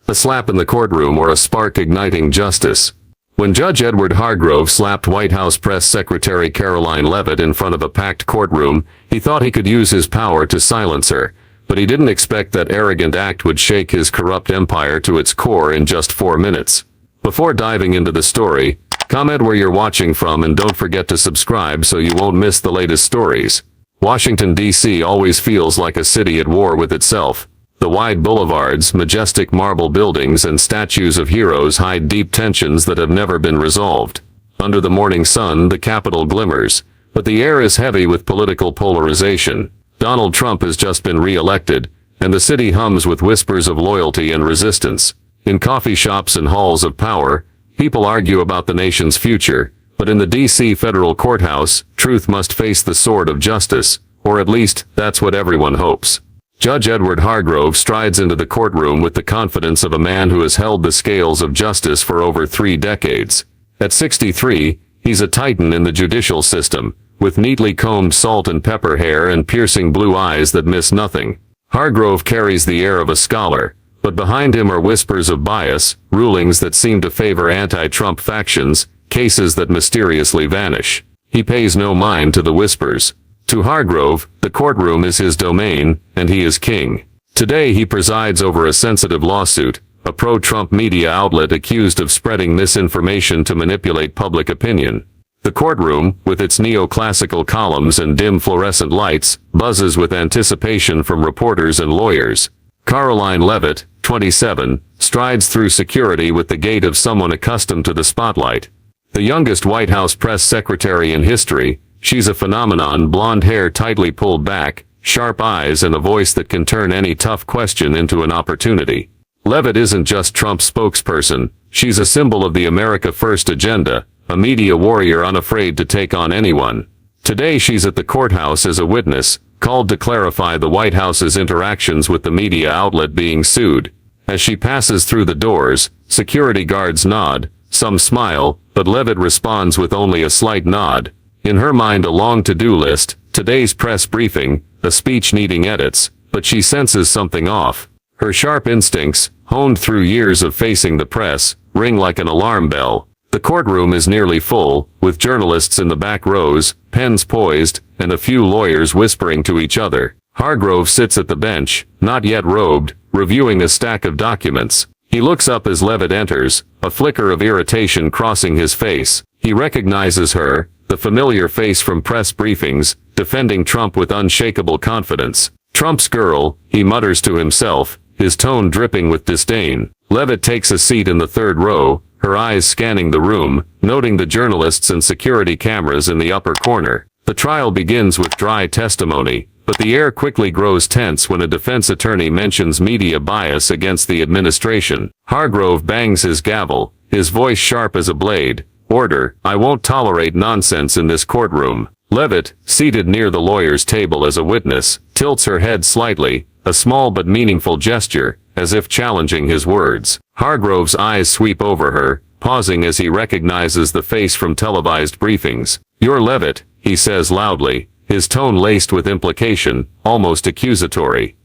a slap in the courtroom, or a spark igniting justice. When Judge Edward Hargrove slapped White House Press Secretary Karoline Leavitt in front of a packed courtroom, he thought he could use his power to silence her, but he didn't expect that arrogant act would shake his corrupt empire to its core in just 4 minutes. Before diving into the story, comment where you're watching from and don't forget to subscribe so you won't miss the latest stories. Washington, D.C. always feels like a city at war with itself. The wide boulevards, majestic marble buildings, and statues of heroes hide deep tensions that have never been resolved. Under the morning sun, the Capitol glimmers, but the air is heavy with political polarization. Donald Trump has just been re-elected, and the city hums with whispers of loyalty and resistance. In coffee shops and halls of power, people argue about the nation's future, but in the D.C. federal courthouse, truth must face the sword of justice, or at least, that's what everyone hopes. Judge Edward Hargrove strides into the courtroom with the confidence of a man who has held the scales of justice for over 3 decades. At 63, he's a titan in the judicial system, with neatly combed salt and pepper hair and piercing blue eyes that miss nothing. Hargrove carries the air of a scholar, but behind him are whispers of bias, rulings that seem to favor anti-Trump factions, cases that mysteriously vanish. He pays no mind to the whispers. To Hargrove, the courtroom is his domain, and he is king. Today he presides over a sensitive lawsuit, a pro-Trump media outlet accused of spreading misinformation to manipulate public opinion. The courtroom, with its neoclassical columns and dim fluorescent lights, buzzes with anticipation from reporters and lawyers. Karoline Leavitt, 27, strides through security with the gait of someone accustomed to the spotlight. The youngest White House press secretary in history, she's a phenomenon, blonde hair tightly pulled back, sharp eyes, and a voice that can turn any tough question into an opportunity. Leavitt isn't just Trump's spokesperson, she's a symbol of the America First agenda, a media warrior unafraid to take on anyone. Today she's at the courthouse as a witness, called to clarify the White House's interactions with the media outlet being sued. As she passes through the doors, security guards nod, some smile, but Leavitt responds with only a slight nod. In her mind a long to-do list, today's press briefing, a speech needing edits, but she senses something off. Her sharp instincts, honed through years of facing the press, ring like an alarm bell. The courtroom is nearly full, with journalists in the back rows, pens poised, and a few lawyers whispering to each other. Hargrove sits at the bench, not yet robed, reviewing a stack of documents. He looks up as Leavitt enters, a flicker of irritation crossing his face. He recognizes her, the familiar face from press briefings, defending Trump with unshakable confidence. Trump's girl, he mutters to himself, his tone dripping with disdain. Leavitt takes a seat in the third row, her eyes scanning the room, noting the journalists and security cameras in the upper corner. The trial begins with dry testimony, but the air quickly grows tense when a defense attorney mentions media bias against the administration. Hargrove bangs his gavel, his voice sharp as a blade. Order, I won't tolerate nonsense in this courtroom. Leavitt, seated near the lawyer's table as a witness, tilts her head slightly, a small but meaningful gesture, as if challenging his words. Hargrove's eyes sweep over her, pausing as he recognizes the face from televised briefings. You're Leavitt, he says loudly, his tone laced with implication, almost accusatory.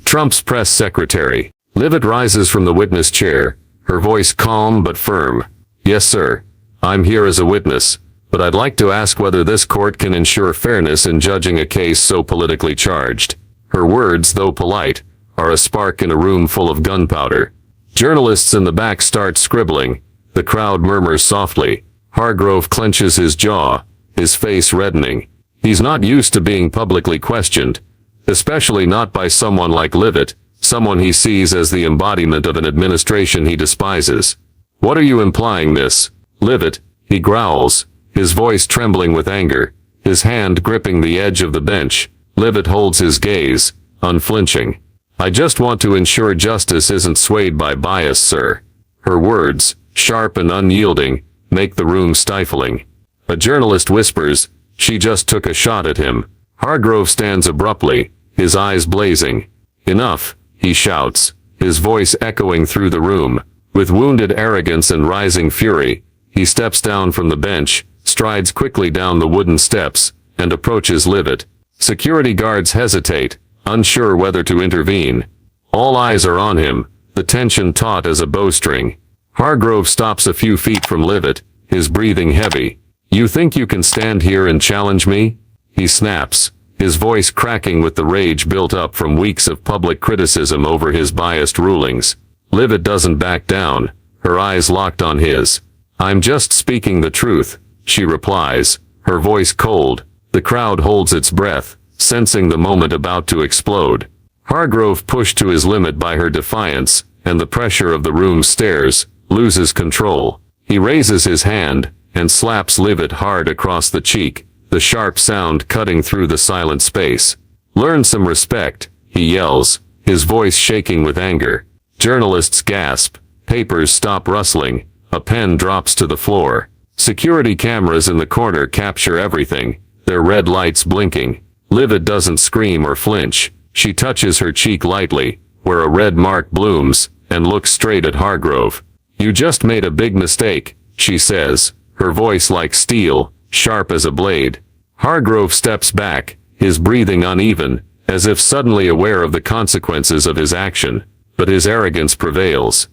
Trump's press secretary. Leavitt rises from the witness chair, her voice calm but firm. Yes, sir. I'm here as a witness, but I'd like to ask whether this court can ensure fairness in judging a case so politically charged. Her words, though polite, are a spark in a room full of gunpowder. Journalists in the back start scribbling. The crowd murmurs softly. Hargrove clenches his jaw, his face reddening. He's not used to being publicly questioned, especially not by someone like Leavitt, someone he sees as the embodiment of an administration he despises. What are you implying, Miss Leavitt? He growls, his voice trembling with anger, his hand gripping the edge of the bench. Leavitt holds his gaze, unflinching. I just want to ensure justice isn't swayed by bias, sir. Her words, sharp and unyielding, make the room stifling. A journalist whispers, she just took a shot at him. Hargrove stands abruptly, his eyes blazing. Enough, he shouts, his voice echoing through the room. With wounded arrogance and rising fury, he steps down from the bench, strides quickly down the wooden steps, and approaches Leavitt. Security guards hesitate, unsure whether to intervene. All eyes are on him, the tension taut as a bowstring. Hargrove stops a few feet from Leavitt, his breathing heavy. "You think you can stand here and challenge me?" he snaps, his voice cracking with the rage built up from weeks of public criticism over his biased rulings. Leavitt doesn't back down, her eyes locked on his. "I'm just speaking the truth," she replies, her voice cold. The crowd holds its breath, sensing the moment about to explode. Hargrove, pushed to his limit by her defiance and the pressure of the room's stairs, loses control. He raises his hand and slaps Leavitt hard across the cheek, the sharp sound cutting through the silent space. "Learn some respect," he yells, his voice shaking with anger. Journalists gasp, papers stop rustling, a pen drops to the floor. Security cameras in the corner capture everything, their red lights blinking. Leavitt doesn't scream or flinch. She touches her cheek lightly, where a red mark blooms, and looks straight at Hargrove. "You just made a big mistake," she says, her voice like steel, sharp as a blade. Hargrove steps back, his breathing uneven, as if suddenly aware of the consequences of his action, but his arrogance prevails.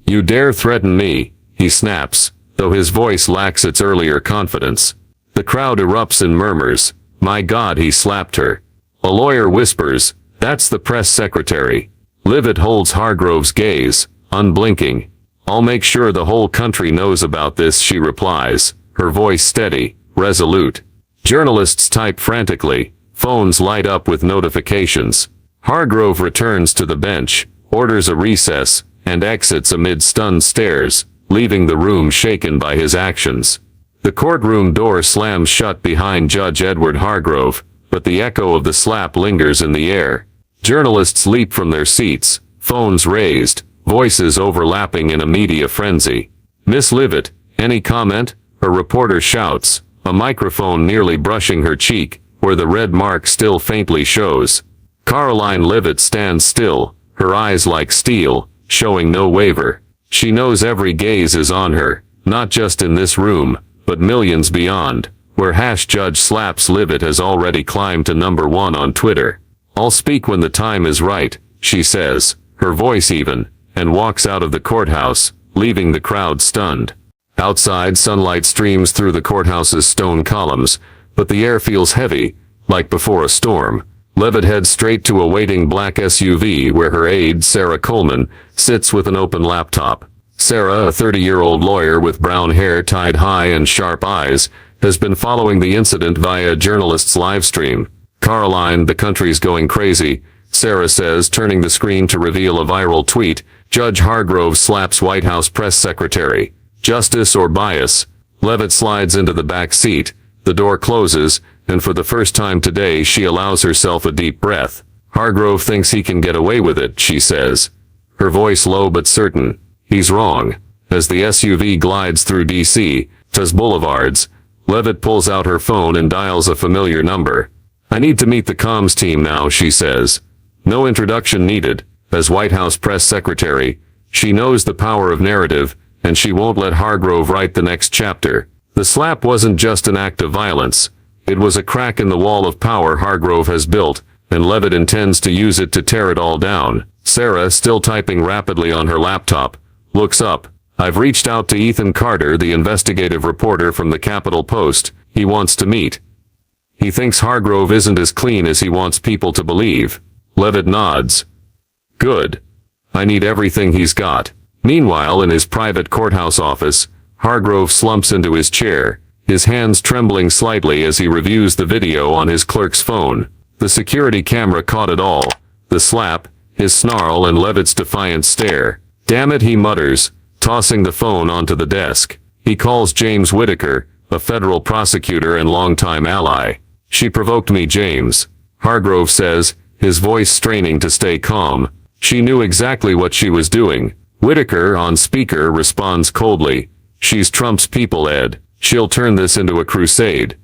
"You dare threaten me," he snaps, though his voice lacks its earlier confidence. The crowd erupts in murmurs. "My God, he slapped her." A lawyer whispers, "That's the press secretary." Leavitt holds Hargrove's gaze, unblinking. "I'll make sure the whole country knows about this," she replies, her voice steady, resolute. Journalists type frantically, phones light up with notifications. Hargrove returns to the bench, orders a recess, and exits amid stunned stares, leaving the room shaken by his actions. The courtroom door slams shut behind Judge Edward Hargrove, but the echo of the slap lingers in the air. Journalists leap from their seats, phones raised, voices overlapping in a media frenzy. "Miss Leavitt, any comment?" a reporter shouts, a microphone nearly brushing her cheek, where the red mark still faintly shows. Karoline Leavitt stands still, her eyes like steel, showing no waver. She knows every gaze is on her, not just in this room, but millions beyond, where #Judge Slaps Leavitt has already climbed to #1 on Twitter. "I'll speak when the time is right," she says, her voice even, and walks out of the courthouse, leaving the crowd stunned. Outside, sunlight streams through the courthouse's stone columns, but the air feels heavy, like before a storm. Leavitt heads straight to a waiting black SUV where her aide, Sarah Coleman, sits with an open laptop. Sarah, a 30-year-old lawyer with brown hair tied high and sharp eyes, has been following the incident via a journalist's live stream. "Karoline, the country's going crazy," Sarah says, turning the screen to reveal a viral tweet. "Judge Hargrove slaps White House press secretary. Justice or bias?" Leavitt slides into the back seat, the door closes, and for the first time today she allows herself a deep breath. "Hargrove thinks he can get away with it," she says, her voice low but certain. "He's wrong." As the SUV glides through D.C. to boulevards, Leavitt pulls out her phone and dials a familiar number. "I need to meet the comms team now," she says. No introduction needed. As White House press secretary, she knows the power of narrative, and she won't let Hargrove write the next chapter. The slap wasn't just an act of violence. It was a crack in the wall of power Hargrove has built, and Leavitt intends to use it to tear it all down. Sarah, still typing rapidly on her laptop, looks up. "I've reached out to Ethan Carter, the investigative reporter from the Capitol Post. He wants to meet. He thinks Hargrove isn't as clean as he wants people to believe." Leavitt nods. "Good. I need everything he's got." Meanwhile, in his private courthouse office, Hargrove slumps into his chair, his hands trembling slightly as he reviews the video on his clerk's phone. The security camera caught it all. The slap, his snarl, and Leavitt's defiant stare. "Damn it," he mutters, tossing the phone onto the desk. He calls James Whitaker, a federal prosecutor and longtime ally. "She provoked me, James," Hargrove says, his voice straining to stay calm. She knew exactly what she was doing. Whitaker, on speaker, responds coldly. "She's Trump's people, Ed. She'll turn this into a crusade.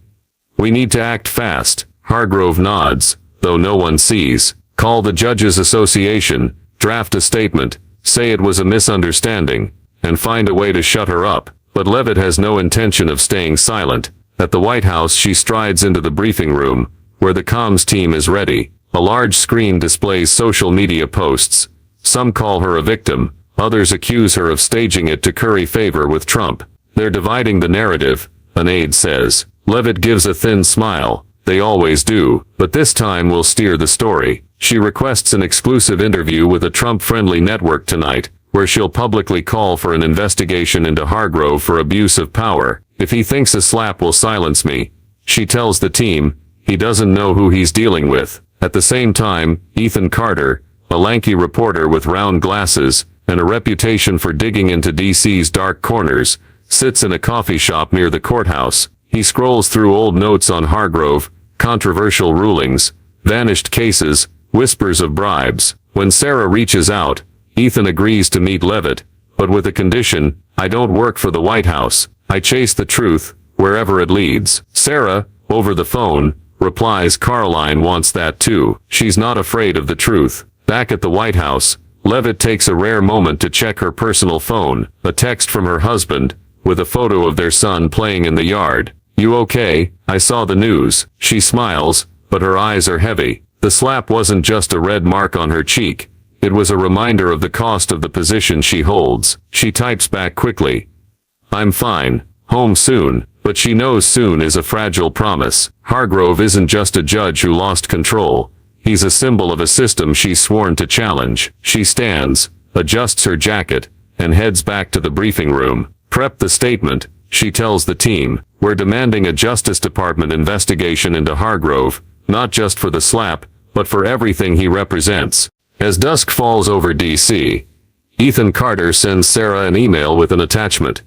We need to act fast." Hargrove nods, though no one sees. "Call the Judges Association, draft a statement, say it was a misunderstanding, and find a way to shut her up." But Leavitt has no intention of staying silent. At the White House, she strides into the briefing room, where the comms team is ready. A large screen displays social media posts. Some call her a victim, others accuse her of staging it to curry favor with Trump. They're dividing the narrative, an aide says. Leavitt gives a thin smile. They always do, but this time we'll steer the story. She requests an exclusive interview with a Trump-friendly network tonight, where she'll publicly call for an investigation into Hargrove for abuse of power. If he thinks a slap will silence me, she tells the team, he doesn't know who he's dealing with. At the same time, Ethan Carter, a lanky reporter with round glasses and a reputation for digging into DC's dark corners, sits in a coffee shop near the courthouse. He scrolls through old notes on Hargrove, controversial rulings, vanished cases, whispers of bribes. When Sarah reaches out, Ethan agrees to meet Leavitt, but with a condition: I don't work for the White House. I chase the truth, wherever it leads. Sarah, over the phone, replies Karoline wants that too. She's not afraid of the truth. Back at the White House, Leavitt takes a rare moment to check her personal phone, a text from her husband, with a photo of their son playing in the yard. You okay? I saw the news. She smiles, but her eyes are heavy. The slap wasn't just a red mark on her cheek. It was a reminder of the cost of the position she holds. She types back quickly. I'm fine. Home soon. But she knows soon is a fragile promise. Hargrove isn't just a judge who lost control. He's a symbol of a system she's sworn to challenge. She stands, adjusts her jacket, and heads back to the briefing room. Prep the statement, she tells the team. We're demanding a Justice Department investigation into Hargrove, not just for the slap, but for everything he represents. As dusk falls over D.C., Ethan Carter sends Sarah an email with an attachment.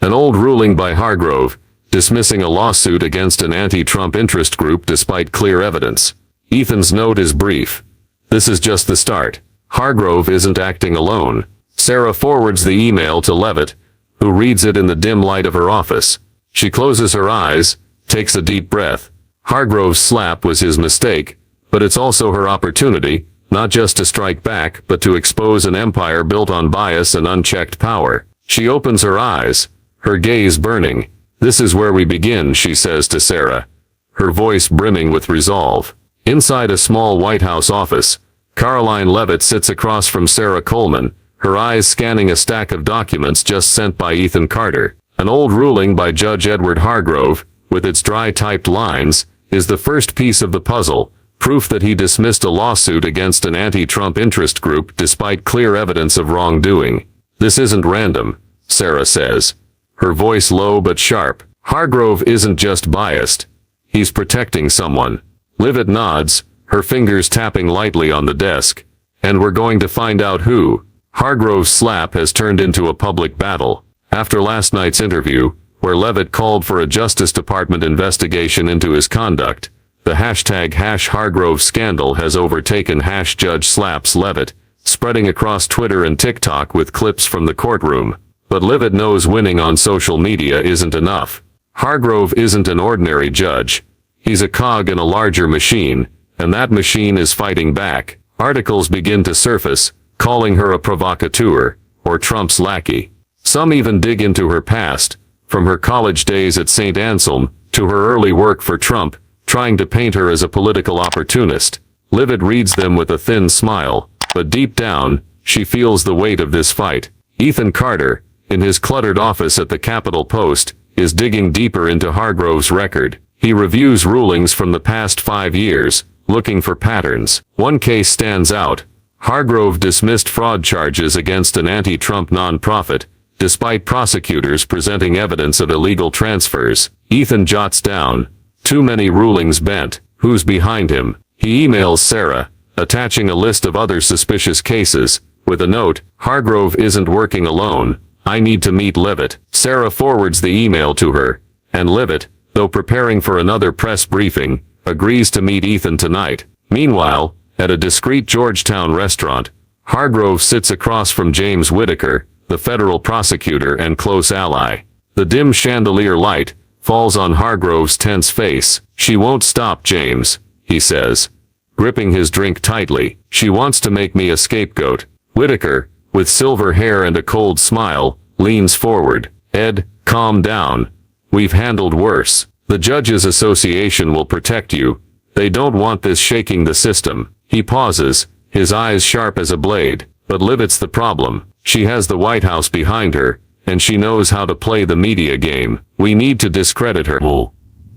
An old ruling by Hargrove, dismissing a lawsuit against an anti-Trump interest group despite clear evidence. Ethan's note is brief. This is just the start. Hargrove isn't acting alone. Sarah forwards the email to Leavitt, who reads it in the dim light of her office. She closes her eyes, takes a deep breath. Hargrove's slap was his mistake, but it's also her opportunity, not just to strike back, but to expose an empire built on bias and unchecked power. She opens her eyes, her gaze burning. This is where we begin, she says to Sarah, her voice brimming with resolve. Inside a small White House office, Karoline Leavitt sits across from Sarah Coleman, her eyes scanning a stack of documents just sent by Ethan Carter. An old ruling by Judge Edward Hargrove, with its dry typed lines, is the first piece of the puzzle, proof that he dismissed a lawsuit against an anti-Trump interest group despite clear evidence of wrongdoing. This isn't random, Sarah says, her voice low but sharp. Hargrove isn't just biased. He's protecting someone. Leavitt nods, her fingers tapping lightly on the desk. And we're going to find out who. Hargrove's slap has turned into a public battle. After last night's interview, where Leavitt called for a Justice Department investigation into his conduct, the #Hargrove scandal has overtaken #Judge slaps Leavitt, spreading across Twitter and TikTok with clips from the courtroom. But Leavitt knows winning on social media isn't enough. Hargrove isn't an ordinary judge. He's a cog in a larger machine, and that machine is fighting back. Articles begin to surface, calling her a provocateur, or Trump's lackey. Some even dig into her past, from her college days at St. Anselm to her early work for Trump, trying to paint her as a political opportunist. Leavitt reads them with a thin smile, but deep down, she feels the weight of this fight. Ethan Carter, in his cluttered office at the Capitol Post, is digging deeper into Hargrove's record. He reviews rulings from the past 5 years, looking for patterns. One case stands out. Hargrove dismissed fraud charges against an anti-Trump nonprofit, despite prosecutors presenting evidence of illegal transfers. Ethan jots down, too many rulings bent. Who's behind him? He emails Sarah, attaching a list of other suspicious cases, with a note, Hargrove isn't working alone. I need to meet Leavitt. Sarah forwards the email to her, and Leavitt, though preparing for another press briefing, agrees to meet Ethan tonight. Meanwhile, at a discreet Georgetown restaurant, Hargrove sits across from James Whitaker, the federal prosecutor and close ally. The dim chandelier light falls on Hargrove's tense face. She won't stop, James, he says, gripping his drink tightly. She wants to make me a scapegoat. Whitaker, with silver hair and a cold smile, leans forward. Ed, calm down. We've handled worse. The Judges Association will protect you. They don't want this shaking the system. He pauses, his eyes sharp as a blade. But Leavitt's the problem. She has the White House behind her, and she knows how to play the media game. We need to discredit her.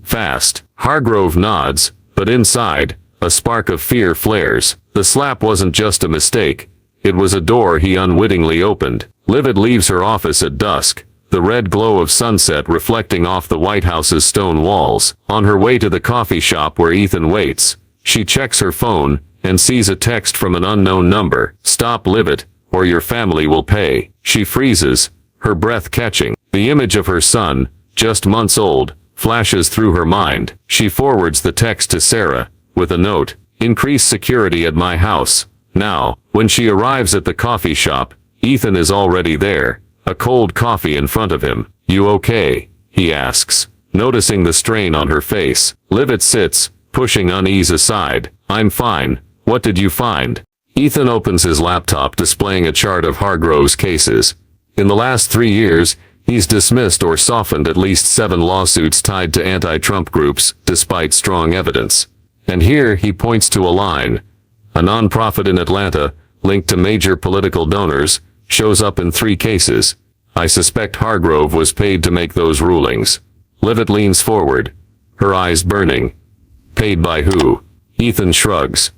Fast. Hargrove nods, but inside, a spark of fear flares. The slap wasn't just a mistake. It was a door he unwittingly opened. Leavitt leaves her office at dusk, the red glow of sunset reflecting off the White House's stone walls. On her way to the coffee shop where Ethan waits, she checks her phone and sees a text from an unknown number. "Stop, Leavitt, or your family will pay." She freezes, her breath catching. The image of her son, just months old, flashes through her mind. She forwards the text to Sarah, with a note, "Increase security at my house, now." When she arrives at the coffee shop, Ethan is already there, a cold coffee in front of him. "You okay?" he asks, noticing the strain on her face. Leavitt sits, pushing unease aside. "I'm fine. What did you find?" Ethan opens his laptop displaying a chart of Hargrove's cases. In the last 3 years, he's dismissed or softened at least 7 lawsuits tied to anti-Trump groups, despite strong evidence. And here he points to a line. A nonprofit in Atlanta, linked to major political donors, shows up in 3 cases. I suspect Hargrove was paid to make those rulings. Leavitt leans forward, her eyes burning. "Paid by who?" Ethan shrugs.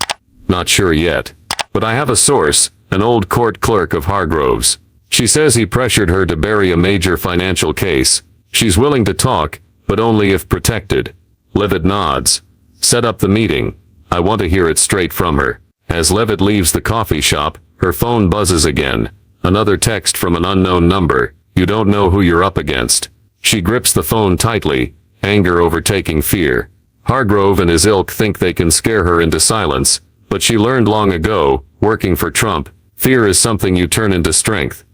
"Not sure yet. But I have a source, an old court clerk of Hargrove's. She says he pressured her to bury a major financial case. She's willing to talk, but only if protected." Leavitt nods. "Set up the meeting. I want to hear it straight from her." As Leavitt leaves the coffee shop, her phone buzzes again. Another text from an unknown number. "You don't know who you're up against." She grips the phone tightly, anger overtaking fear. Hargrove and his ilk think they can scare her into silence, but she learned long ago, working for Trump, fear is something you turn into strength.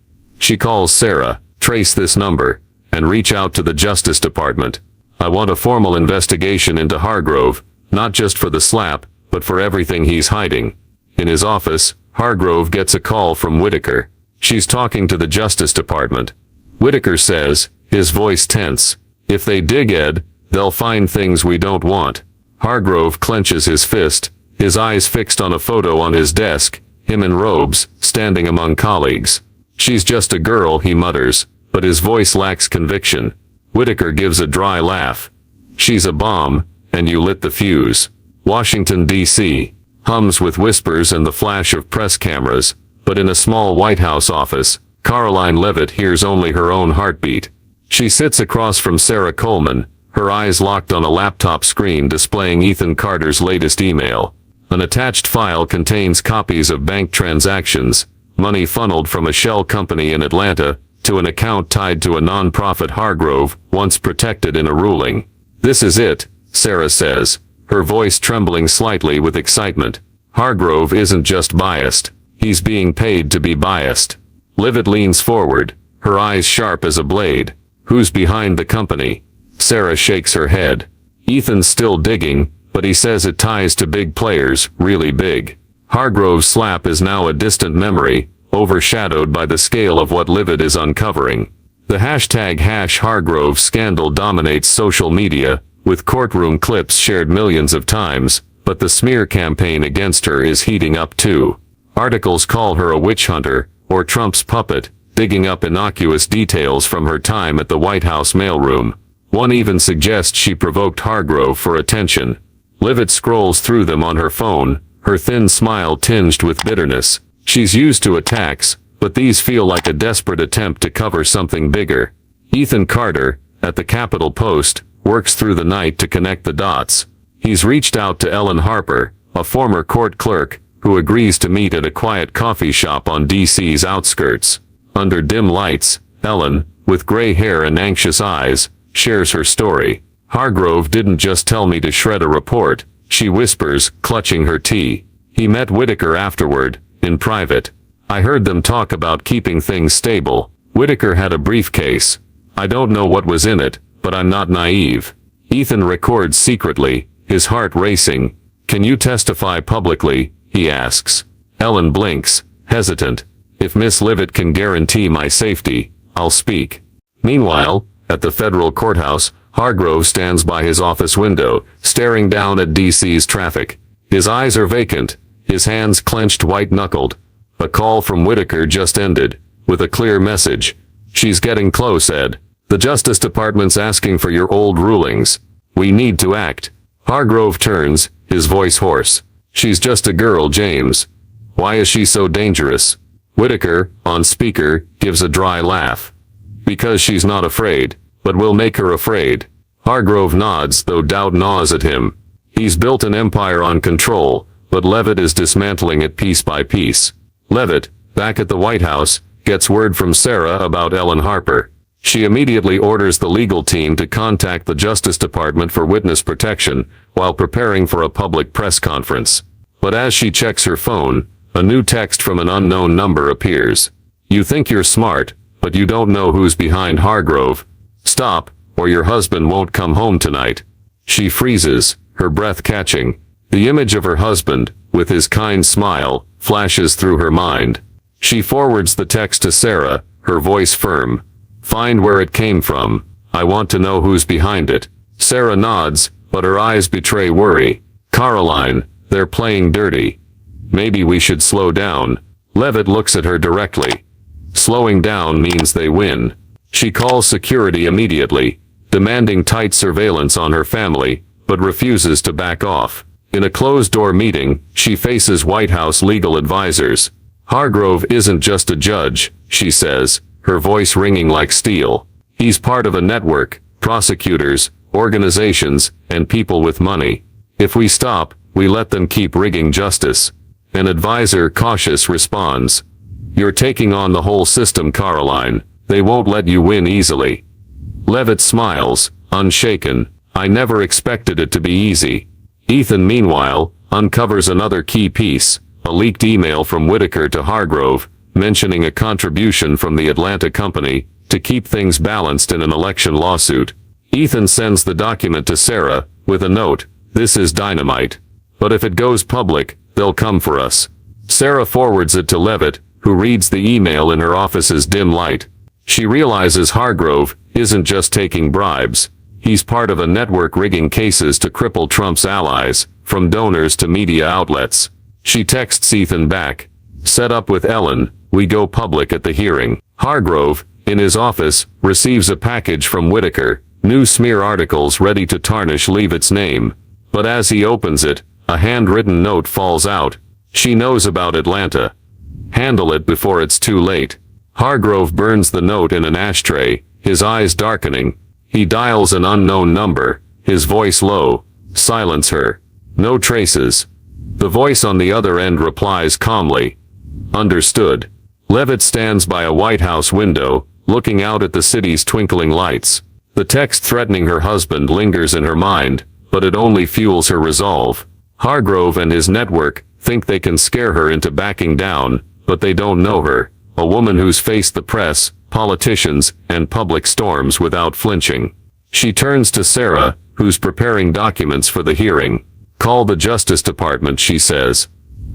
She calls Sarah, "Trace this number, and reach out to the Justice Department. I want a formal investigation into Hargrove, not just for the slap, but for everything he's hiding." In his office, Hargrove gets a call from Whitaker. She's talking to the Justice Department. Whitaker says, his voice tense, "If they dig, Ed, they'll find things we don't want." Hargrove clenches his fist, his eyes fixed on a photo on his desk, him in robes, standing among colleagues. "She's just a girl," he mutters, but his voice lacks conviction. Whitaker gives a dry laugh. "She's a bomb, and you lit the fuse." Washington, D.C. hums with whispers and the flash of press cameras, but in a small White House office, Karoline Leavitt hears only her own heartbeat. She sits across from Sarah Coleman, her eyes locked on a laptop screen displaying Ethan Carter's latest email. An attached file contains copies of bank transactions, money funneled from a shell company in Atlanta to an account tied to a nonprofit Hargrove once protected in a ruling. "This is it," Sarah says, her voice trembling slightly with excitement. "Hargrove isn't just biased. He's being paid to be biased." Leavitt leans forward, her eyes sharp as a blade. "Who's behind the company?" Sarah shakes her head. "Ethan's still digging, but he says it ties to big players, really big." Hargrove's slap is now a distant memory, overshadowed by the scale of what Leavitt is uncovering. The #Hargrove scandal dominates social media, with courtroom clips shared millions of times, but the smear campaign against her is heating up too. Articles call her a witch hunter, or Trump's puppet, digging up innocuous details from her time at the White House mailroom. One even suggests she provoked Hargrove for attention. Leavitt scrolls through them on her phone, her thin smile tinged with bitterness. She's used to attacks, but these feel like a desperate attempt to cover something bigger. Ethan Carter, at the Capitol Post, works through the night to connect the dots. He's reached out to Ellen Harper, a former court clerk, who agrees to meet at a quiet coffee shop on D.C.'s outskirts. Under dim lights, Ellen, with gray hair and anxious eyes, shares her story. "Hargrove didn't just tell me to shred a report," she whispers, clutching her tea. "He met Whitaker afterward, in private. I heard them talk about keeping things stable. Whitaker had a briefcase. I don't know what was in it, but I'm not naive." Ethan records secretly, his heart racing. "Can you testify publicly?" he asks. Ellen blinks, hesitant. "If Miss Leavitt can guarantee my safety, I'll speak." Meanwhile, at the federal courthouse, Hargrove stands by his office window, staring down at D.C.'s traffic. His eyes are vacant, his hands clenched white-knuckled. A call from Whitaker just ended, with a clear message. She's getting close, Ed. The Justice Department's asking for your old rulings. We need to act. Hargrove turns, his voice hoarse. She's just a girl, James. Why is she so dangerous? Whitaker, on speaker, gives a dry laugh. Because she's not afraid, but we'll make her afraid. Hargrove nods, though doubt gnaws at him. He's built an empire on control, but Leavitt is dismantling it piece by piece. Leavitt, back at the White House, gets word from Sarah about Ellen Harper. She immediately orders the legal team to contact the Justice Department for witness protection while preparing for a public press conference. But as she checks her phone, a new text from an unknown number appears. You think you're smart, but you don't know who's behind Hargrove. Stop, or your husband won't come home tonight. She freezes, her breath catching. The image of her husband, with his kind smile, flashes through her mind. She forwards the text to Sarah, her voice firm. Find where it came from. I want to know who's behind it. Sarah nods, but her eyes betray worry. Karoline, they're playing dirty. Maybe we should slow down. Leavitt looks at her directly. Slowing down means they win. She calls security immediately, demanding tight surveillance on her family, but refuses to back off. In a closed-door meeting, she faces White House legal advisors. Hargrove isn't just a judge, she says, her voice ringing like steel. He's part of a network, prosecutors, organizations, and people with money. If we stop, we let them keep rigging justice. An advisor, cautious, responds. You're taking on the whole system, Karoline. They won't let you win easily. Leavitt smiles, unshaken. I never expected it to be easy. Ethan, meanwhile, uncovers another key piece, a leaked email from Whitaker to Hargrove, mentioning a contribution from the Atlanta company to keep things balanced in an election lawsuit. Ethan sends the document to Sarah, with a note, this is dynamite. But if it goes public, they'll come for us. Sarah forwards it to Leavitt, who reads the email in her office's dim light. She realizes Hargrove isn't just taking bribes. He's part of a network rigging cases to cripple Trump's allies, from donors to media outlets. She texts Ethan back. Set up with Ellen, we go public at the hearing. Hargrove, in his office, receives a package from Whitaker, new smear articles ready to tarnish Leavitt's name. But as he opens it, a handwritten note falls out. She knows about Atlanta. Handle it before it's too late. Hargrove burns the note in an ashtray, his eyes darkening. He dials an unknown number, his voice low. Silence her. No traces. The voice on the other end replies calmly. Understood. Leavitt stands by a White House window, looking out at the city's twinkling lights. The text threatening her husband lingers in her mind, but it only fuels her resolve. Hargrove and his network think they can scare her into backing down, but they don't know her, a woman who's faced the press, politicians, and public storms without flinching. She turns to Sarah, who's preparing documents for the hearing. Call the Justice Department, she says.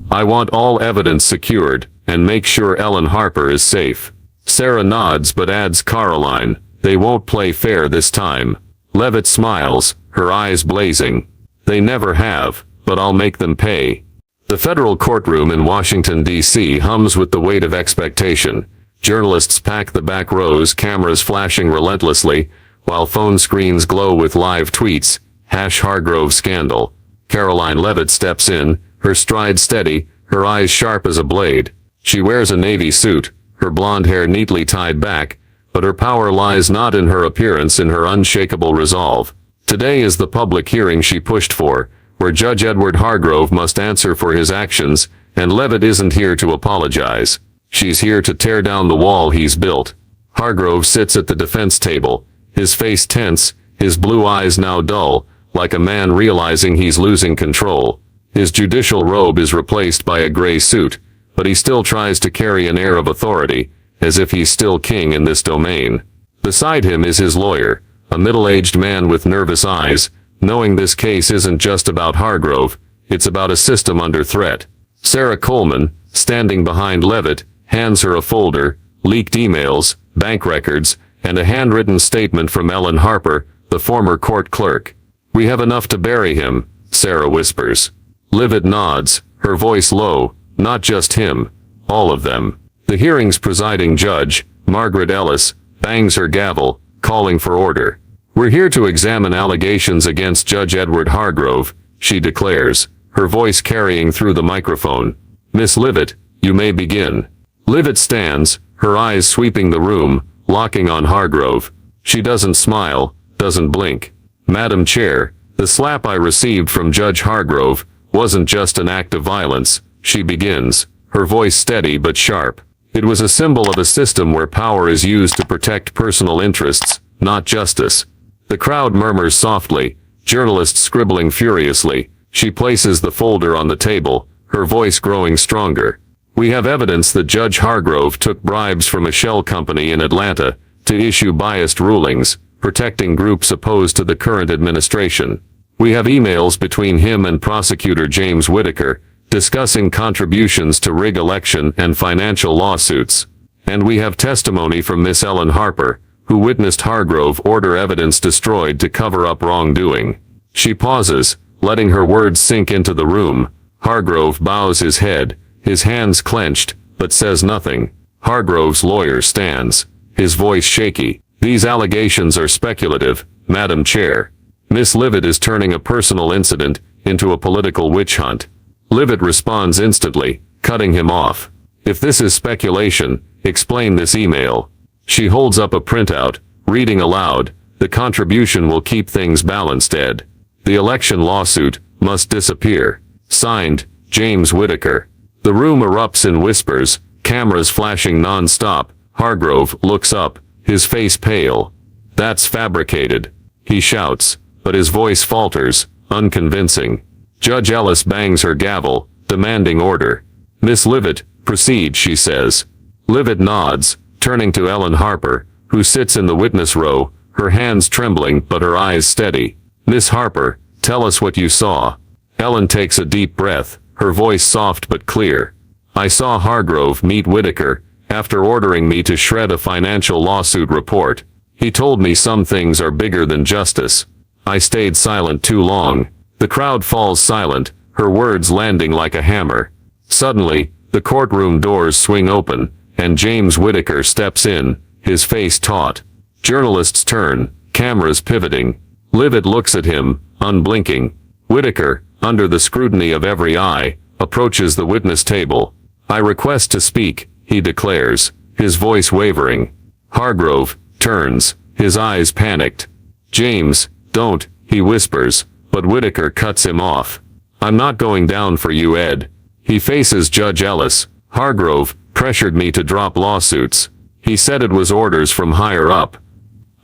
I want all evidence secured, and make sure Ellen Harper is safe. Sarah nods but adds, Karoline, they won't play fair this time. Leavitt smiles, her eyes blazing. They never have, but I'll make them pay. The federal courtroom in Washington, D.C. hums with the weight of expectation. Journalists pack the back rows, cameras flashing relentlessly, while phone screens glow with live tweets. Hargrove scandal. Karoline Leavitt steps in, her stride steady, her eyes sharp as a blade. She wears a navy suit, her blonde hair neatly tied back, but her power lies not in her appearance, in her unshakable resolve. Today is the public hearing she pushed for, where Judge Edward Hargrove must answer for his actions, and Leavitt isn't here to apologize. She's here to tear down the wall he's built. Hargrove sits at the defense table, his face tense, his blue eyes now dull, like a man realizing he's losing control. His judicial robe is replaced by a gray suit, but he still tries to carry an air of authority, as if he's still king in this domain. Beside him is his lawyer, a middle-aged man with nervous eyes, knowing this case isn't just about Hargrove, it's about a system under threat. Sarah Coleman, standing behind Leavitt, hands her a folder, leaked emails, bank records, and a handwritten statement from Ellen Harper, the former court clerk. We have enough to bury him, Sarah whispers. Leavitt nods, her voice low. Not just him. All of them. The hearing's presiding judge, Margaret Ellis, bangs her gavel, calling for order. We're here to examine allegations against Judge Edward Hargrove, she declares, her voice carrying through the microphone. Miss Leavitt, you may begin. Leavitt stands, her eyes sweeping the room, locking on Hargrove. She doesn't smile, doesn't blink. Madam Chair, the slap I received from Judge Hargrove wasn't just an act of violence, she begins, her voice steady but sharp. It was a symbol of a system where power is used to protect personal interests, not justice. The crowd murmurs softly, journalists scribbling furiously. She places the folder on the table, her voice growing stronger. We have evidence that Judge Hargrove took bribes from a shell company in Atlanta to issue biased rulings, protecting groups opposed to the current administration. We have emails between him and prosecutor James Whitaker, discussing contributions to rig election and financial lawsuits. And we have testimony from Miss Ellen Harper, who witnessed Hargrove order evidence destroyed to cover up wrongdoing. She pauses, letting her words sink into the room. Hargrove bows his head, his hands clenched, but says nothing. Hargrove's lawyer stands, his voice shaky. These allegations are speculative, Madam Chair. Miss Leavitt is turning a personal incident into a political witch hunt. Leavitt responds instantly, cutting him off. If this is speculation, explain this email. She holds up a printout, reading aloud, the contribution will keep things balanced, Ed. The election lawsuit must disappear. Signed, James Whitaker. The room erupts in whispers, cameras flashing non-stop. Hargrove looks up, his face pale. That's fabricated, he shouts, but his voice falters, unconvincing. Judge Ellis bangs her gavel, demanding order. Miss Leavitt, proceed, she says. Leavitt nods, turning to Ellen Harper, who sits in the witness row, her hands trembling but her eyes steady. Miss Harper, tell us what you saw. Ellen takes a deep breath, her voice soft but clear. I saw Hargrove meet Whitaker, after ordering me to shred a financial lawsuit report. He told me some things are bigger than justice. I stayed silent too long. The crowd falls silent, her words landing like a hammer. Suddenly, the courtroom doors swing open, and James Whitaker steps in, his face taut. Journalists turn, cameras pivoting. Leavitt looks at him, unblinking. Whitaker, under the scrutiny of every eye, approaches the witness table. I request to speak, he declares, his voice wavering. Hargrove turns, his eyes panicked. James, don't, he whispers, but Whitaker cuts him off. I'm not going down for you, Ed. He faces Judge Ellis. Hargrove pressured me to drop lawsuits. He said it was orders from higher up.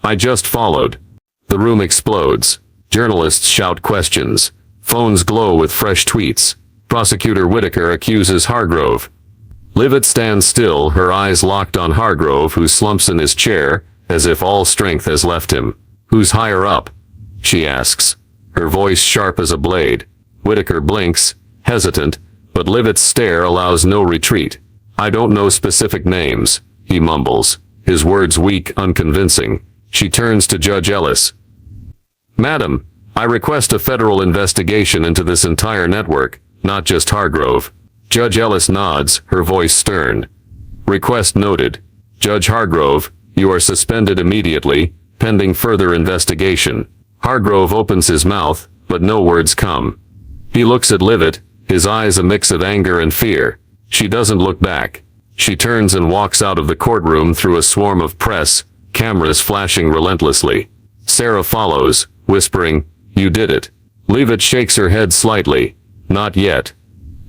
I just followed. The room explodes. Journalists shout questions. Phones glow with fresh tweets. Prosecutor Whitaker accuses Hargrove. Leavitt stands still, her eyes locked on Hargrove, who slumps in his chair, as if all strength has left him. Who's higher up? She asks, her voice sharp as a blade. Whitaker blinks, hesitant, but Leavitt's stare allows no retreat. I don't know specific names, he mumbles, his words weak, unconvincing. She turns to Judge Ellis. Madam, I request a federal investigation into this entire network, not just Hargrove. Judge Ellis nods, her voice stern. Request noted. Judge Hargrove, you are suspended immediately, pending further investigation. Hargrove opens his mouth, but no words come. He looks at Leavitt, his eyes a mix of anger and fear. She doesn't look back. She turns and walks out of the courtroom through a swarm of press, cameras flashing relentlessly. Sarah follows, whispering, "You did it." Leavitt shakes her head slightly. Not yet.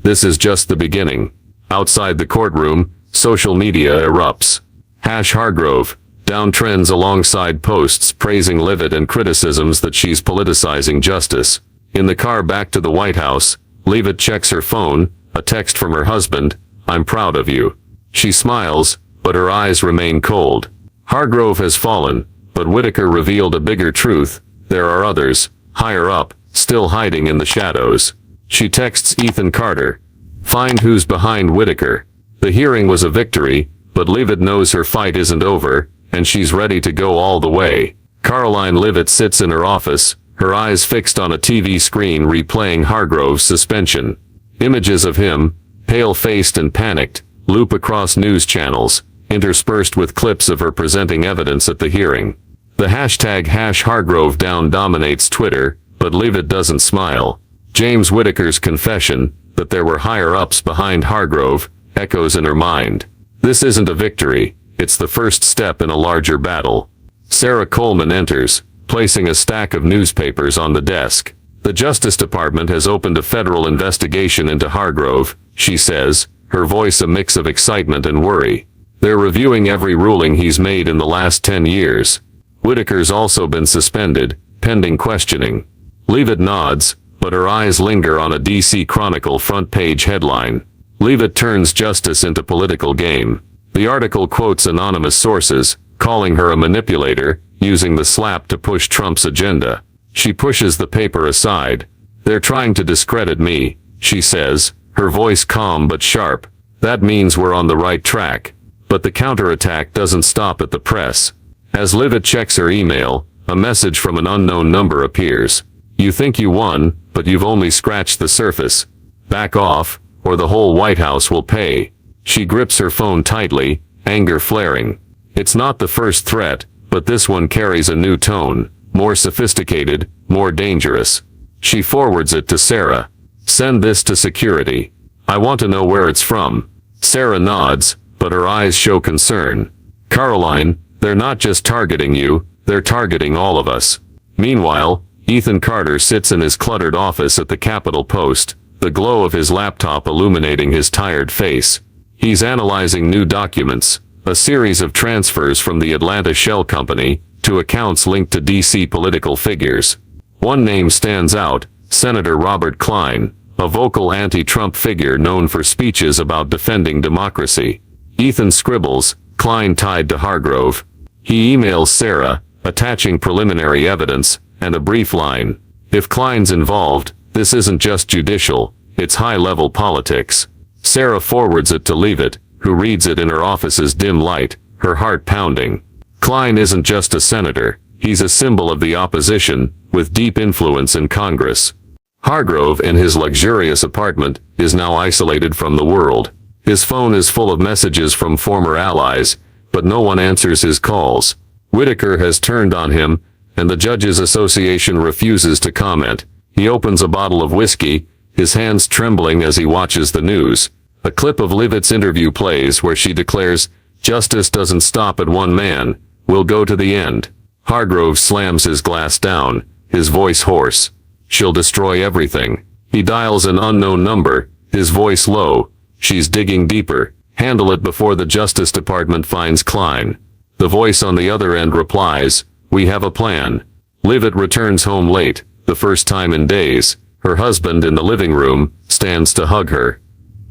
This is just the beginning. Outside the courtroom, social media erupts. #Hargrove, downtrends alongside posts praising Leavitt and criticisms that she's politicizing justice. In the car back to the White House, Leavitt checks her phone, a text from her husband, "I'm proud of you." She smiles, but her eyes remain cold. Hargrove has fallen, but Whitaker revealed a bigger truth. There are others, higher up, still hiding in the shadows. She texts Ethan Carter. Find who's behind Whitaker. The hearing was a victory, but Leavitt knows her fight isn't over, and she's ready to go all the way. Karoline Leavitt sits in her office, her eyes fixed on a TV screen replaying Hargrove's suspension. Images of him, pale-faced and panicked, loop across news channels, interspersed with clips of her presenting evidence at the hearing. The hashtag #HargroveDown dominates Twitter, but Leavitt doesn't smile. James Whittaker's confession, that there were higher-ups behind Hargrove, echoes in her mind. This isn't a victory, it's the first step in a larger battle. Sarah Coleman enters, placing a stack of newspapers on the desk. The Justice Department has opened a federal investigation into Hargrove, she says, her voice a mix of excitement and worry. They're reviewing every ruling he's made in the last 10 years. Whittaker's also been suspended, pending questioning. Leavitt nods, but her eyes linger on a DC Chronicle front-page headline. Leavitt turns justice into political game. The article quotes anonymous sources, calling her a manipulator, using the slap to push Trump's agenda. She pushes the paper aside. They're trying to discredit me, she says, her voice calm but sharp. That means we're on the right track. But the counterattack doesn't stop at the press. As Leavitt checks her email, a message from an unknown number appears. You think you won, but you've only scratched the surface. Back off, or the whole White House will pay. She grips her phone tightly, anger flaring. It's not the first threat, but this one carries a new tone, more sophisticated, more dangerous. She forwards it to Sarah. Send this to security. I want to know where it's from. Sarah nods, but her eyes show concern. Karoline, they're not just targeting you, they're targeting all of us. Meanwhile, Ethan Carter sits in his cluttered office at the Capitol Post, the glow of his laptop illuminating his tired face. He's analyzing new documents, a series of transfers from the Atlanta Shell Company to accounts linked to DC political figures. One name stands out, Senator Robert Klein, a vocal anti-Trump figure known for speeches about defending democracy. Ethan scribbles, Klein tied to Hargrove. He emails Sarah, attaching preliminary evidence, and a brief line. If Klein's involved, this isn't just judicial, it's high-level politics. Sarah forwards it to Leavitt, who reads it in her office's dim light, her heart pounding. Klein isn't just a senator, he's a symbol of the opposition, with deep influence in Congress. Hargrove, in his luxurious apartment, is now isolated from the world. His phone is full of messages from former allies, but no one answers his calls. Whittaker has turned on him, and the Judges Association refuses to comment. He opens a bottle of whiskey, his hands trembling as he watches the news. A clip of Leavitt's interview plays where she declares, "Justice doesn't stop at one man. We'll go to the end." Hargrove slams his glass down, his voice hoarse. "She'll destroy everything." He dials an unknown number, his voice low. "She's digging deeper. Handle it before the Justice Department finds Klein." The voice on the other end replies, "We have a plan." Leavitt returns home late, the first time in days. Her husband in the living room stands to hug her.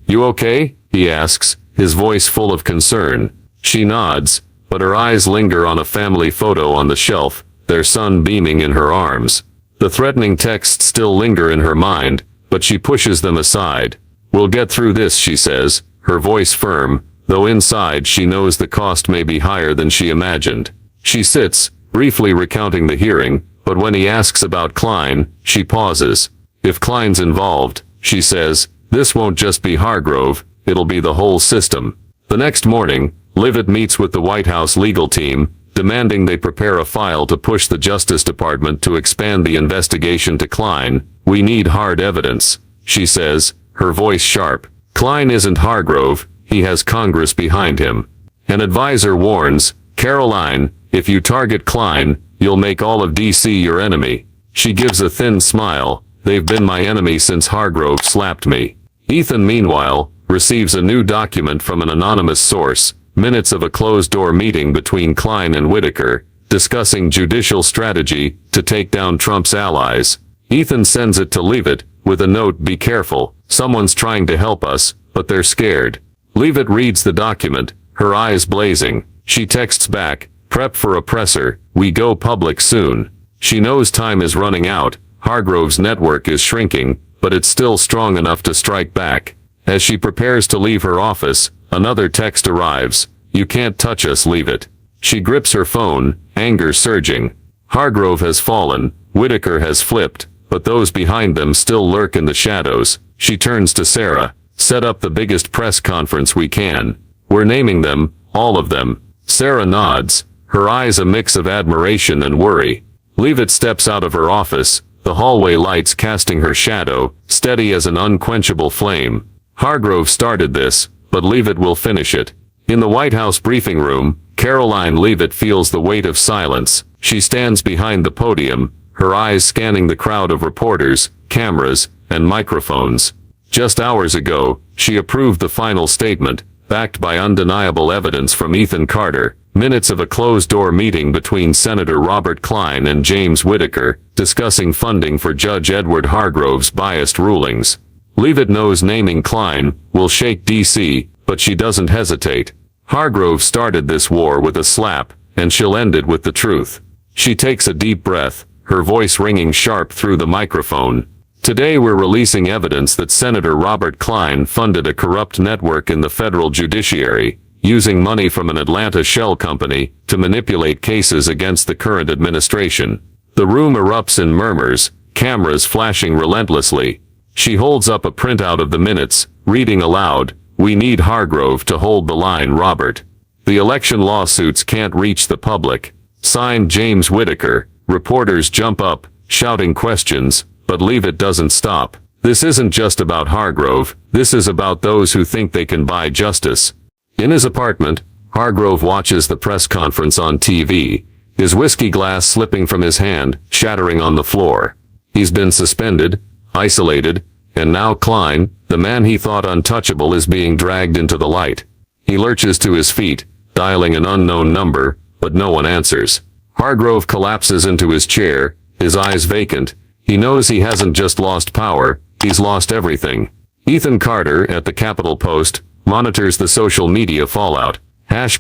"You okay?" he asks, his voice full of concern. She nods, but her eyes linger on a family photo on the shelf, their son beaming in her arms. The threatening texts still linger in her mind, but she pushes them aside. "We'll get through this," she says, her voice firm, though inside she knows the cost may be higher than she imagined. She sits, briefly recounting the hearing, but when he asks about Klein, she pauses. "If Klein's involved," she says, "this won't just be Hargrove, it'll be the whole system." The next morning, Leavitt meets with the White House legal team, demanding they prepare a file to push the Justice Department to expand the investigation to Klein. "We need hard evidence," she says, her voice sharp. Klein isn't Hargrove, he has Congress behind him. An advisor warns, "Karoline, if you target Klein, you'll make all of DC your enemy." She gives a thin smile. "They've been my enemy since Hargrove slapped me." Ethan, meanwhile, receives a new document from an anonymous source, minutes of a closed-door meeting between Klein and Whittaker, discussing judicial strategy to take down Trump's allies. Ethan sends it to Leavitt, with a note, "Be careful, someone's trying to help us, but they're scared." Leavitt reads the document, her eyes blazing. She texts back, "Prep for a presser, we go public soon." She knows time is running out. Hargrove's network is shrinking, but it's still strong enough to strike back. As she prepares to leave her office, another text arrives. "You can't touch us, Leavitt." She grips her phone, anger surging. Hargrove has fallen, Whittaker has flipped, but those behind them still lurk in the shadows. She turns to Sarah. Set up the biggest press conference we can. We're naming them, all of them. Sarah nods, her eyes a mix of admiration and worry. Leavitt steps out of her office, the hallway lights casting her shadow, steady as an unquenchable flame. Hargrove started this, but Leavitt will finish it. In the White House briefing room, Karoline Leavitt feels the weight of silence. She stands behind the podium, her eyes scanning the crowd of reporters, cameras, and microphones. Just hours ago, she approved the final statement, backed by undeniable evidence from Ethan Carter, minutes of a closed-door meeting between Senator Robert Klein and James Whitaker, discussing funding for Judge Edward Hargrove's biased rulings. Leavitt knows naming Klein will shake D.C., but she doesn't hesitate. Hargrove started this war with a slap, and she'll end it with the truth. She takes a deep breath, her voice ringing sharp through the microphone. Today we're releasing evidence that Senator Robert Klein funded a corrupt network in the federal judiciary, using money from an Atlanta shell company to manipulate cases against the current administration. The room erupts in murmurs, cameras flashing relentlessly. She holds up a printout of the minutes, reading aloud, "We need Hargrove to hold the line, Robert. The election lawsuits can't reach the public." Signed James Whitaker. Reporters jump up, shouting questions, but Leavitt doesn't stop. This isn't just about Hargrove, this is about those who think they can buy justice. In his apartment, Hargrove watches the press conference on TV, his whiskey glass slipping from his hand, shattering on the floor. He's been suspended, isolated, and now Klein, the man he thought untouchable, is being dragged into the light. He lurches to his feet, dialing an unknown number, but no one answers. Hargrove collapses into his chair, his eyes vacant. He knows he hasn't just lost power, he's lost everything. Ethan Carter, at the Capitol Post, monitors the social media fallout.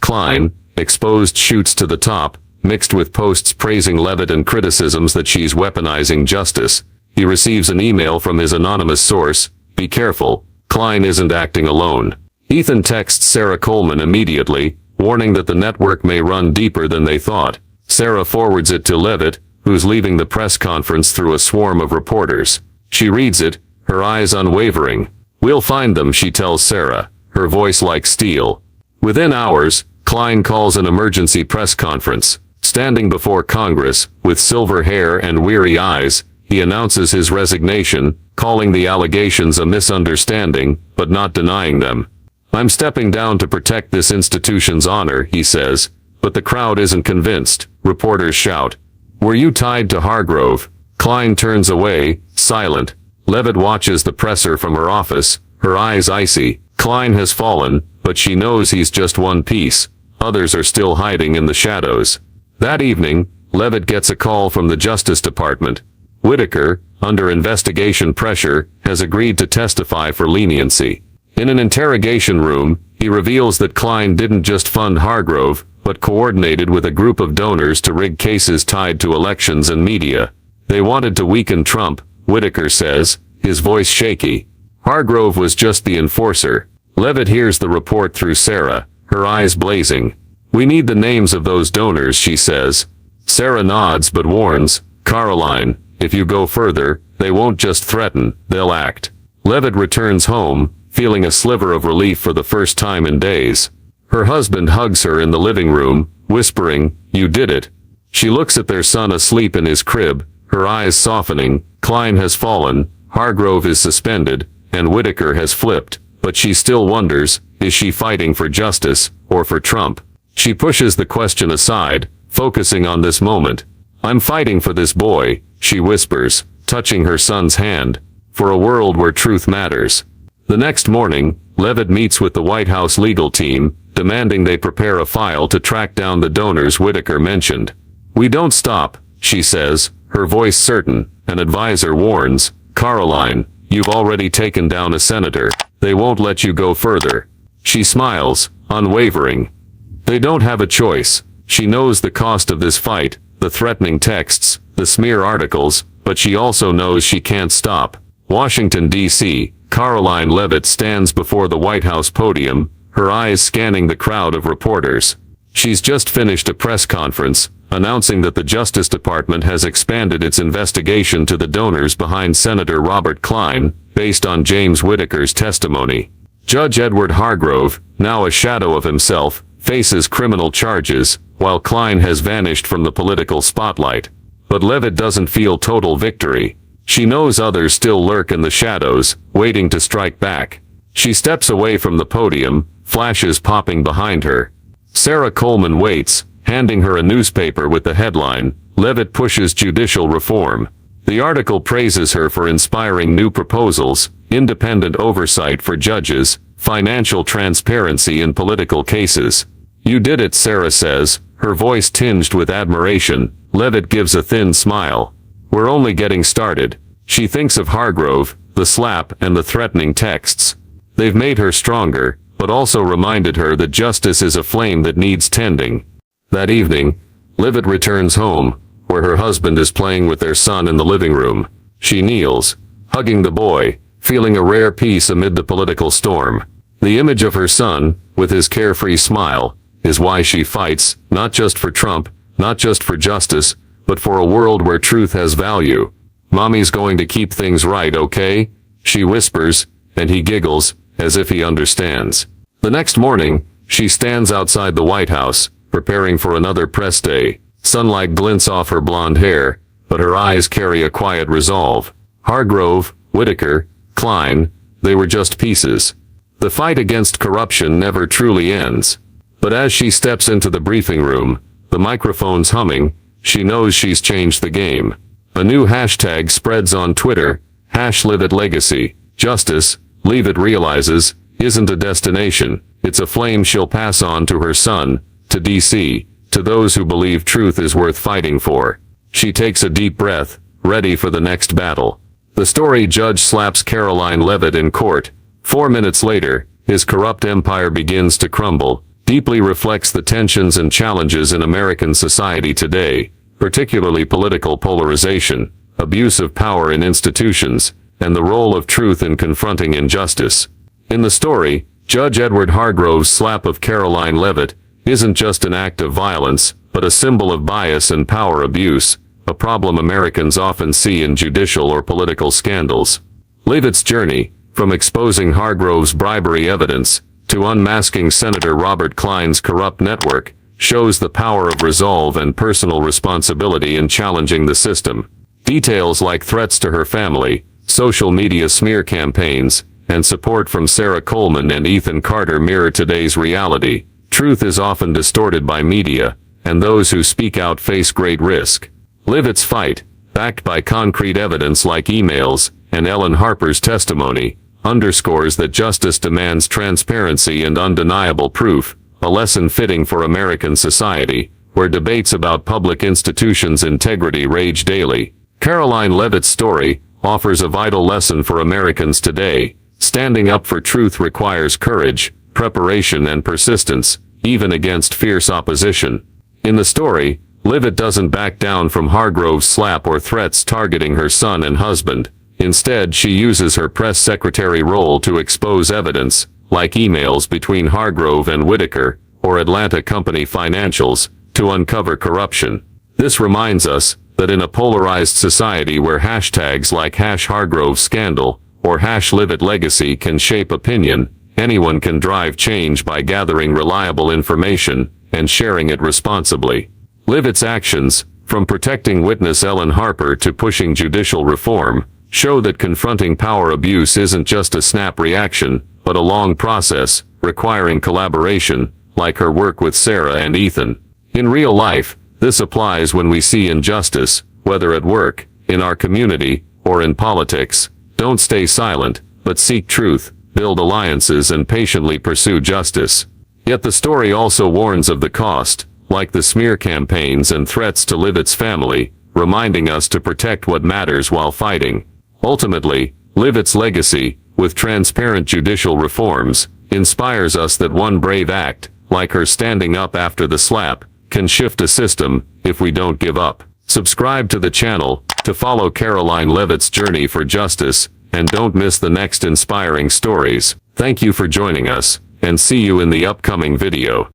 #Klein, exposed shoots to the top, mixed with posts praising Leavitt and criticisms that she's weaponizing justice. He receives an email from his anonymous source, "Be careful, Klein isn't acting alone." Ethan texts Sarah Coleman immediately, warning that the network may run deeper than they thought. Sarah forwards it to Leavitt, who's leaving the press conference through a swarm of reporters. She reads it, her eyes unwavering. "We'll find them," she tells Sarah, her voice like steel. Within hours, Klein calls an emergency press conference. Standing before Congress, with silver hair and weary eyes, he announces his resignation, calling the allegations a misunderstanding, but not denying them. "I'm stepping down to protect this institution's honor," he says, but the crowd isn't convinced. Reporters shout, "Were you tied to Hargrove?" Klein turns away, silent. Leavitt watches the presser from her office, her eyes icy. Klein has fallen, but she knows he's just one piece. Others are still hiding in the shadows. That evening, Leavitt gets a call from the Justice Department. Whitaker, under investigation pressure, has agreed to testify for leniency. In an interrogation room, he reveals that Klein didn't just fund Hargrove, but coordinated with a group of donors to rig cases tied to elections and media. They wanted to weaken Trump, Whitaker says, his voice shaky. Hargrove was just the enforcer. Leavitt hears the report through Sarah, her eyes blazing. "We need the names of those donors," she says. Sarah nods but warns, "Karoline, if you go further, they won't just threaten, they'll act." Leavitt returns home, feeling a sliver of relief for the first time in days. Her husband hugs her in the living room, whispering, "You did it." She looks at their son asleep in his crib, her eyes softening. Klein has fallen, Hargrove is suspended, and Whitaker has flipped, but she still wonders, is she fighting for justice, or for Trump? She pushes the question aside, focusing on this moment. "I'm fighting for this boy," she whispers, touching her son's hand, "for a world where truth matters." The next morning, Leavitt meets with the White House legal team, demanding they prepare a file to track down the donors Whitaker mentioned. "We don't stop," she says, her voice certain. An advisor warns, "Karoline, you've already taken down a senator. They won't let you go further." She smiles, unwavering. They don't have a choice. She knows the cost of this fight, the threatening texts, the smear articles, but she also knows she can't stop. Washington, D.C., Karoline Leavitt stands before the White House podium, her eyes scanning the crowd of reporters. She's just finished a press conference, announcing that the Justice Department has expanded its investigation to the donors behind Senator Robert Klein, based on James Whittaker's testimony. Judge Edward Hargrove, now a shadow of himself, faces criminal charges, while Klein has vanished from the political spotlight. But Leavitt doesn't feel total victory. She knows others still lurk in the shadows, waiting to strike back. She steps away from the podium, flashes popping behind her. Sarah Coleman waits, handing her a newspaper with the headline, "Leavitt Pushes Judicial Reform." The article praises her for inspiring new proposals, independent oversight for judges, financial transparency in political cases. "You did it," Sarah says, her voice tinged with admiration. Leavitt gives a thin smile. "We're only getting started." She thinks of Hargrove, the slap, and the threatening texts. They've made her stronger, but also reminded her that justice is a flame that needs tending. That evening, Leavitt returns home, where her husband is playing with their son in the living room. She kneels, hugging the boy, feeling a rare peace amid the political storm. The image of her son, with his carefree smile, is why she fights, not just for Trump, not just for justice, but for a world where truth has value. "Mommy's going to keep things right, okay?" she whispers, and he giggles, as if he understands. The next morning, she stands outside the White House, preparing for another press day. Sunlight glints off her blonde hair, but her eyes carry a quiet resolve. Hargrove, Whittaker, Klein, they were just pieces. The fight against corruption never truly ends. But as she steps into the briefing room, the microphone's humming, she knows she's changed the game. A new hashtag spreads on Twitter, #LeavittLegacy. Justice, Leavitt realizes, isn't a destination, it's a flame she'll pass on to her son, to DC, to those who believe truth is worth fighting for. She takes a deep breath, ready for the next battle. The story judge slaps Karoline Leavitt in court. 4 minutes later, his corrupt empire begins to crumble, deeply reflects the tensions and challenges in American society today, particularly political polarization, abuse of power in institutions, and the role of truth in confronting injustice. In the story, Judge Edward Hargrove's slap of Karoline Leavitt isn't just an act of violence, but a symbol of bias and power abuse, a problem Americans often see in judicial or political scandals. Leavitt's journey, from exposing Hargrove's bribery evidence to unmasking Senator Robert Klein's corrupt network, shows the power of resolve and personal responsibility in challenging the system. Details like threats to her family, social media smear campaigns, and support from Sarah Coleman and Ethan Carter mirror today's reality. Truth is often distorted by media, and those who speak out face great risk. Leavitt's fight, backed by concrete evidence like emails and Ellen Harper's testimony, underscores that justice demands transparency and undeniable proof, a lesson fitting for American society, where debates about public institutions' integrity rage daily. Karoline Leavitt's story offers a vital lesson for Americans today. Standing up for truth requires courage, preparation, and persistence, even against fierce opposition. In the story, Leavitt doesn't back down from Hargrove's slap or threats targeting her son and husband. Instead, she uses her press secretary role to expose evidence, like emails between Hargrove and Whittaker, or Atlanta company financials, to uncover corruption. This reminds us that in a polarized society where hashtags like #HargroveScandal or #LeavittLegacy can shape opinion, anyone can drive change by gathering reliable information and sharing it responsibly. Leavitt's actions, from protecting witness Ellen Harper to pushing judicial reform, show that confronting power abuse isn't just a snap reaction, but a long process, requiring collaboration, like her work with Sarah and Ethan. In real life, this applies when we see injustice, whether at work, in our community, or in politics. Don't stay silent, but seek truth, build alliances, and patiently pursue justice. Yet the story also warns of the cost, like the smear campaigns and threats to Leavitt's family, reminding us to protect what matters while fighting. Ultimately, Leavitt's legacy, with transparent judicial reforms, inspires us that one brave act, like her standing up after the slap, can shift a system, if we don't give up. Subscribe to the channel to follow Karoline Leavitt's journey for justice, and don't miss the next inspiring stories. Thank you for joining us, and see you in the upcoming video.